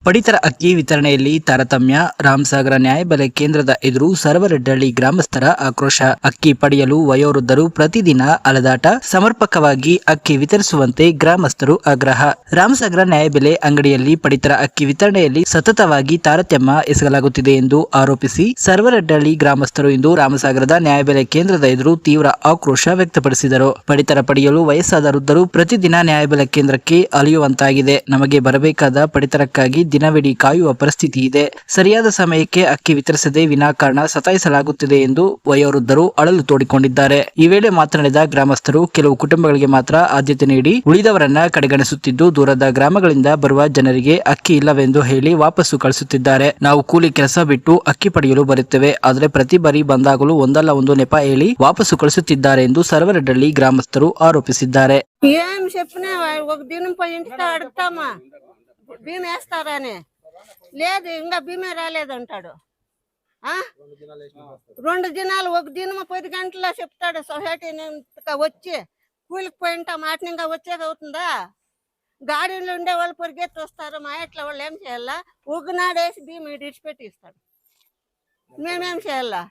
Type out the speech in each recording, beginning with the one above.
ಪಡಿತರ ಅಕ್ಕಿ ವಿತರಣೆಯಲ್ಲಿ ತಾರತಮ್ಯ. ರಾಮಸಾಗರ ನ್ಯಾಯಬೆಲೆ ಕೇಂದ್ರದ ಎದುರು ಸರ್ವರೆಡ್ಡಳ್ಳಿ ಗ್ರಾಮಸ್ಥರ ಆಕ್ರೋಶ. ಅಕ್ಕಿ ಪಡೆಯಲು ವಯೋವೃದ್ಧರು ಪ್ರತಿದಿನ ಅಲೆದಾಟ. ಸಮರ್ಪಕವಾಗಿ ಅಕ್ಕಿ ವಿತರಿಸುವಂತೆ ಗ್ರಾಮಸ್ಥರು ಆಗ್ರಹ. ರಾಮಸಾಗರ ನ್ಯಾಯಬೆಲೆ ಅಂಗಡಿಯಲ್ಲಿ ಪಡಿತರ ಅಕ್ಕಿ ವಿತರಣೆಯಲ್ಲಿ ಸತತವಾಗಿ ತಾರತಮ್ಯ ಎಸಗಲಾಗುತ್ತಿದೆ ಎಂದು ಆರೋಪಿಸಿ ಸರ್ವರೆಡ್ಡಳ್ಳಿ ಗ್ರಾಮಸ್ಥರು ಇಂದು ರಾಮಸಾಗರದ ನ್ಯಾಯಬೆಲೆ ಕೇಂದ್ರದ ಎದುರು ತೀವ್ರ ಆಕ್ರೋಶ ವ್ಯಕ್ತಪಡಿಸಿದರು. ಪಡಿತರ ಪಡೆಯಲು ವಯಸ್ಸಾದ ವೃದ್ಧರು ಪ್ರತಿದಿನ ನ್ಯಾಯಬೆಲೆ ಕೇಂದ್ರಕ್ಕೆ ಅಲೆಯುವಂತಾಗಿದೆ. ನಮಗೆ ಬರಬೇಕಾದ ಪಡಿತರಕ್ಕಾಗಿ ದಿನವಿಡೀ ಕಾಯುವ ಪರಿಸ್ಥಿತಿ ಇದೆ. ಸರಿಯಾದ ಸಮಯಕ್ಕೆ ಅಕ್ಕಿ ವಿತರಿಸದೆ ವಿನಾಕಾರಣ ಸತಾಯಿಸಲಾಗುತ್ತಿದೆ ಎಂದು ವಯೋವೃದ್ಧರು ಅಳಲು ತೋಡಿಕೊಂಡಿದ್ದಾರೆ. ಈ ವೇಳೆ ಮಾತನಾಡಿದ ಗ್ರಾಮಸ್ಥರು, ಕೆಲವು ಕುಟುಂಬಗಳಿಗೆ ಮಾತ್ರ ಆದ್ಯತೆ ನೀಡಿ ಉಳಿದವರನ್ನ ಕಡೆಗಣಿಸುತ್ತಿದ್ದು, ದೂರದ ಗ್ರಾಮಗಳಿಂದ ಬರುವ ಜನರಿಗೆ ಅಕ್ಕಿ ಇಲ್ಲವೆಂದು ಹೇಳಿ ವಾಪಸ್ಸು ಕಳಿಸುತ್ತಿದ್ದಾರೆ. ನಾವು ಕೂಲಿ ಕೆಲಸ ಬಿಟ್ಟು ಅಕ್ಕಿ ಪಡೆಯಲು ಬರುತ್ತೇವೆ, ಆದರೆ ಪ್ರತಿ ಬಾರಿ ಬಂದಾಗಲೂ ಒಂದಲ್ಲ ಒಂದು ನೆಪ ಹೇಳಿ ವಾಪಸ್ಸು ಕಳಿಸುತ್ತಿದ್ದಾರೆ ಎಂದು ಸರ್ವರೆಡ್ಡಳ್ಳಿ ಗ್ರಾಮಸ್ಥರು ಆರೋಪಿಸಿದ್ದಾರೆ. భీమ వేస్తారని లేదు, ఇంకా భీమే రాలేదంటాడు. 2 దినాలు, ఒక దినం 10 గంటల్లో చెప్తాడు. సొసైటీ వచ్చి కూలికి పోయింటా మాటనింగా వచ్చేది అవుతుందా? గాడీలు ఉండే వాళ్ళు పరిగెత్తి వస్తారు. మా ఎట్లా వాళ్ళు ఏం చేయాలా? ఉగ్గునాడేసి భీమ ఇడిచిపెట్టి ఇస్తాడు. మేమేం చేయాలా?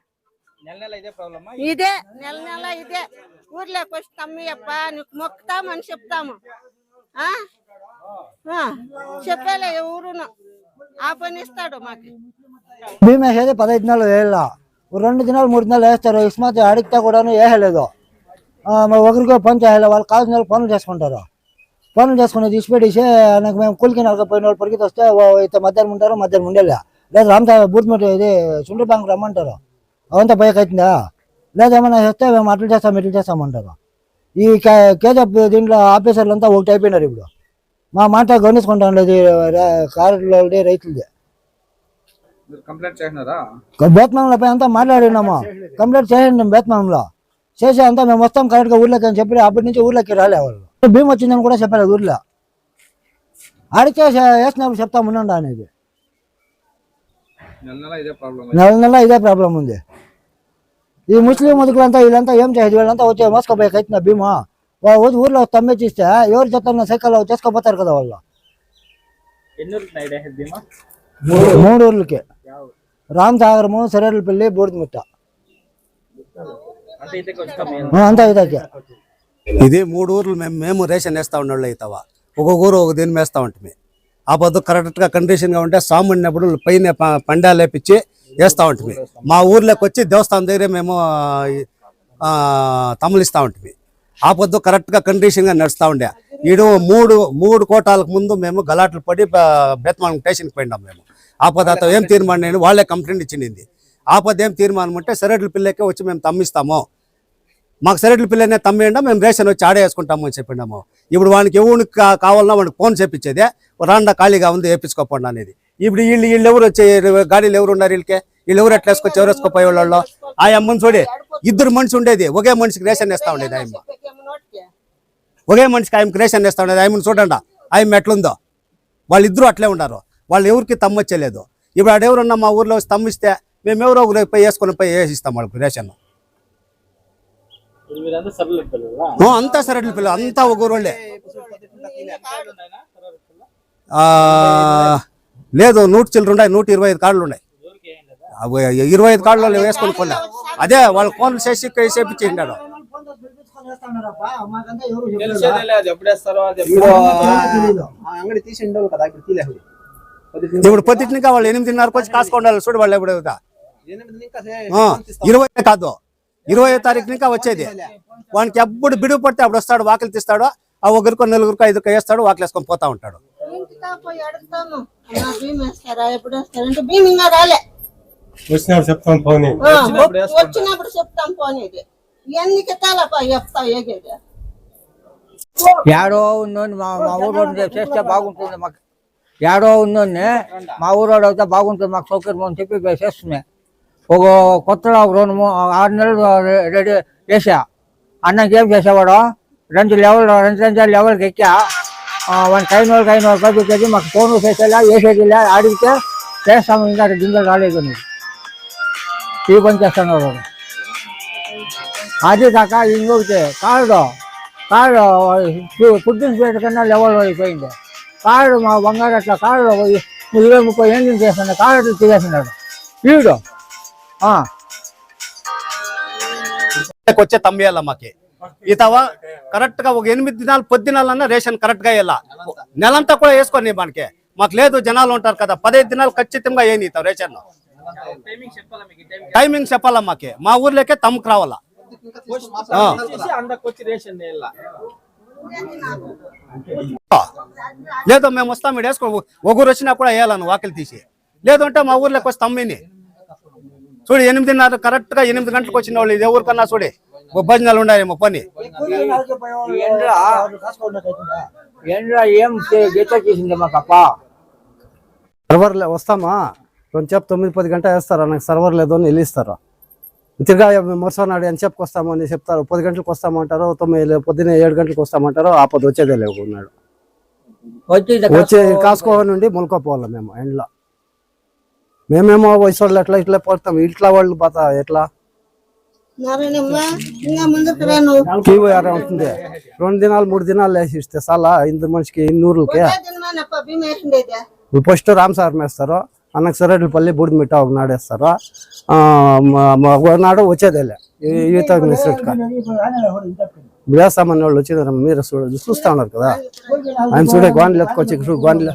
ఇదే నెల ఇదే ఊర్లోకి వచ్చి తమ్మియప్ప నీకు మొక్కుతామని చెప్తాము. చెప్పలే ఎవరును ఆ పని ఇస్తాడు మాకు. భీమ వేసేది 15 నెలలు వేయాల, 2 దినాలు 3 దినాలు వేస్తారు. ఇస్మాత్ అడిగితే కూడా వేయలేదు. ఒకరికో పని చేయాలి, వాళ్ళు కావాల్సిన పనులు చేసుకుంటారు. పనులు చేసుకుని తీసిపెట్టేసి నాకు మేము కూలికి నడకపోయిన వాళ్ళు పరిగెత్తి వస్తే అయితే మధ్యాహ్నం ఉంటారు, మధ్యాహ్నం ఉండేలే. లేదు రామసాగర్ బూత్ ఇది సుండ్ర బ్యాంక్ రమ్మంటారు. అవంతా పోయాక అవుతుందా? లేదా ఏమన్నా చేస్తే మేము అట్లా చేస్తాం ఇట్లా చేస్తామంటారు. ఈ కేజీఎఫ్ దీంట్లో ఆఫీసర్లు అంతా ఒకటి అయిపోయినారు. ఇప్పుడు మా మాట గమనించుకుంటాం లేదు కారులో రైతులది. బేత్మంలో పోయి అంతా మాట్లాడినాము. కంప్లైంట్ చేయండి బేత్మంలో చేసి అంతా మేము వస్తాం కరెక్ట్గా ఊర్లోకి అని చెప్పి అప్పటి నుంచి ఊర్లోకి రాలే వాళ్ళు. భీమ్ వచ్చిందని కూడా చెప్పలేదు ఊర్లో. అడిగితే వేసినప్పుడు చెప్తాం ఉండండి అనేది. నెల నెల ఇదే ప్రాబ్లం ఉంది. ఈ ముస్లిం ముదుకులంతా వీళ్ళంతా ఏం చేసేది? వీళ్ళంతా వచ్చే మోసుకపోయి అవుతున్నా భీమా ఊర్లో తమ్మేచ్చిస్తే ఎవరు చెప్తారు? సైకిల్ చేసుకోపోతారు కదా వాళ్ళు. 3 ఊర్లకి రామసాగరము, సరేళ్ళపల్లి, బూడిదమిట్ట అంతా ఇదాకే. ఇది 3 ఊర్లు మేము రేషన్ వేస్తా ఉన్నోళ్ళు అవుతావా. ఒక్కొక్క ఊరు ఒక దీన్ని వేస్తూ ఉంటుంది. ఆ పొద్దు కరెక్ట్గా కండిషన్గా ఉంటే సాముడినప్పుడు పైన పండాలు లేపించి వేస్తూ ఉంటుంది. మా ఊర్లోకి వచ్చి దేవస్థానం దగ్గర మేము తమ్ములిస్తూ ఉంటుంది. ఆ పొద్దు కరెక్ట్గా కండిషన్గా నడుస్తూ ఉండే. ఈడు మూడు కోటాలకు ముందు మేము గలాట్లు పడి బేత్మానం స్టేషన్కి పోయినాం. మేము ఆ పొద్దు ఏం తీర్మానం వాళ్ళే కంప్లైంట్ ఇచ్చింది. ఆ పొద్దు ఏం తీర్మానం అంటే సరెడ్ల పిల్లకే వచ్చి మేము తమ్మిస్తాము, మాకు సరెడ్ల పిల్లనే తమ్మేయండి, మేము రేషన్ వచ్చి ఆడే వేసుకుంటాము అని చెప్పినాము. ఇప్పుడు వానికి ఎవరికి కావాలన్నా వాడికి ఫోన్ చేపించేదే, రాండా ఖాళీగా ఉంది వేపించుకోపోండి అనేది. ఇప్పుడు వీళ్ళు ఎవరు వచ్చే గాడీలు ఎవరు ఉన్నారు? వీళ్ళు ఎవరు ఎట్లా వేసుకొచ్చి ఎవరు వేసుకుపోయే వాళ్ళు? ఆ అమ్మని చూడే 2 మనిషి ఉండేది, ఒకే మనిషికి రేషన్ వేస్తూ ఉండేది. ఆయమ్మ ఒకే మనిషికి ఆయనకి రేషన్ వేస్తూ ఉండేది. ఆయమ్మని చూడండి ఆయమ్మ ఎట్లుందో. వాళ్ళిద్దరూ అట్లే ఉన్నారు, వాళ్ళు ఎవరికి తమ్మొచ్చేలేదు. ఇప్పుడు ఆడెవరున్నా మా ఊర్లో వచ్చి తమ్మిస్తే మేము ఎవరో ఒకరు పోయి వేసుకొని పోయి వేసిస్తాం వాళ్ళకి రేషన్. అంతా సరెడ్ల పిల్లలు, అంతా ఒక ఊరోళ్ళే. లేదు 100 చిల్లర ఉన్నాయి, 125 కార్డులు ఉన్నాయి. 25 కార్డులు వేసుకొని కొన్నా. అదే వాళ్ళు ఫోన్లు చేసి చేపించాడు. ఇప్పుడు పొద్దుటినికా వాళ్ళు 8:30కి వచ్చి కాసుకోండాలి. చూడు వాళ్ళు ఎప్పుడు 20 కాదు 20వ తారీఖు ఇంకా వచ్చేది. వానికి ఎప్పుడు బిడుగు పడితే అప్పుడు వస్తాడు, వాకిలు తీస్తాడు. ఆ 1 4 5 వేస్తాడు, వాకిలు వేసుకొని పోతా ఉంటాడు. ఏడో ఉందని మా ఊరోడు చేస్తే బాగుంటుంది. మాకు ఏడో ఉందని మా ఊరోడు అయితే బాగుంటుంది, మాకు సౌకర్యం అని చెప్పి చేస్తున్నాయి. ఒక కొత్తలో 6 నెలలు రెడీ చేసా. అన్నకి ఏం చేసేవాడు? 2 లెవెల్కి ఎక్కా. వాడికి అయిన వాళ్ళకి పంపించేది. మాకు ఫోన్లు చేసేలా వేసేది లే. అడిగితే చేస్తాము, ఇంకా 2 గింజలు రాలేదు నీకు, ఈ పని చేస్తున్నాడు. అది కాక ఇంకొకటి కాదు పుట్టిన పేట కన్నా లెవెల్ అయిపోయింది. కాడు మా బంగారు అట్లా కాడు 20-30 ఏళ్ళు చేస్తున్నాడు, కాంట్రాక్టర్ చేస్తున్నాడు వీడు. వచ్చే తమ్మేయాల మాకి ఇతవా కరెక్ట్ గా ఒక 8 దినాలు 10 దినాలన్నా రేషన్ కరెక్ట్ గా వేయాల. నెలంతా కూడా వేసుకొని మనకి మాకు లేదు, జనాలు ఉంటారు కదా, 15 దినాలు ఖచ్చితంగా ఏని రేషన్ టైమింగ్ చెప్పాలా మాకి. మా ఊర్లోకే తమ్ముకు రావాలా. లేదు మేము వస్తాం, మీరు వేసుకో, ఒకరు వచ్చినా కూడా వేయాలను వాకిలు తీసి. లేదంటే మా ఊర్లోకి వస్తే తమ్మిని చూడు 8:30 కరెక్ట్ గా 8 గంటలకు వచ్చిన వాళ్ళు ఇది ఎవరికన్నా చూడే భజనాలు ఉన్నాయేమో పని. ఎండ్రా ఏం గీత చేసింది మాకప్ప. సర్వర్ వస్తామా కొంచెం 9-10 గంట వేస్తారా, నాకు సర్వర్ లేదు అని వెళ్ళిస్తారు. తిరిగా మరుసనాడు ఎంత చెప్పు వస్తామని చెప్తారు, 10 గంటలకు వస్తామంటారు, 9 పొద్దున్నే 7 గంటలకు వస్తామంటారు. ఆపద వచ్చేదే లేవు ఉన్నాడు. వచ్చే కాసుకో నుండి ములకపోవాలి మేము ఎండ్లో. మేమేమో వయసు వాళ్ళు ఎట్లా ఇట్లా పోతాం, ఇంట్లో వాళ్ళు పోతా ఎట్లా టీవీ ఉంటుంది. 2 దినాలు 3 దినాలు వేసి ఇస్తే చాలా ఇంత మనిషికి 200కే. ఫస్ట్ రామ్ సార్ మేస్తారు, అన్నకు సరేపల్లి బూడి మిట్ట ఒకనాడు వేస్తారు. ఒకనాడు వచ్చేదేలే ఈత వేస్తామని వాళ్ళు వచ్చినారు. మీరు చూస్తా ఉన్నారు కదా, ఆయన చూడే గోండ్లు ఎత్తుకొచ్చి గోండ్లు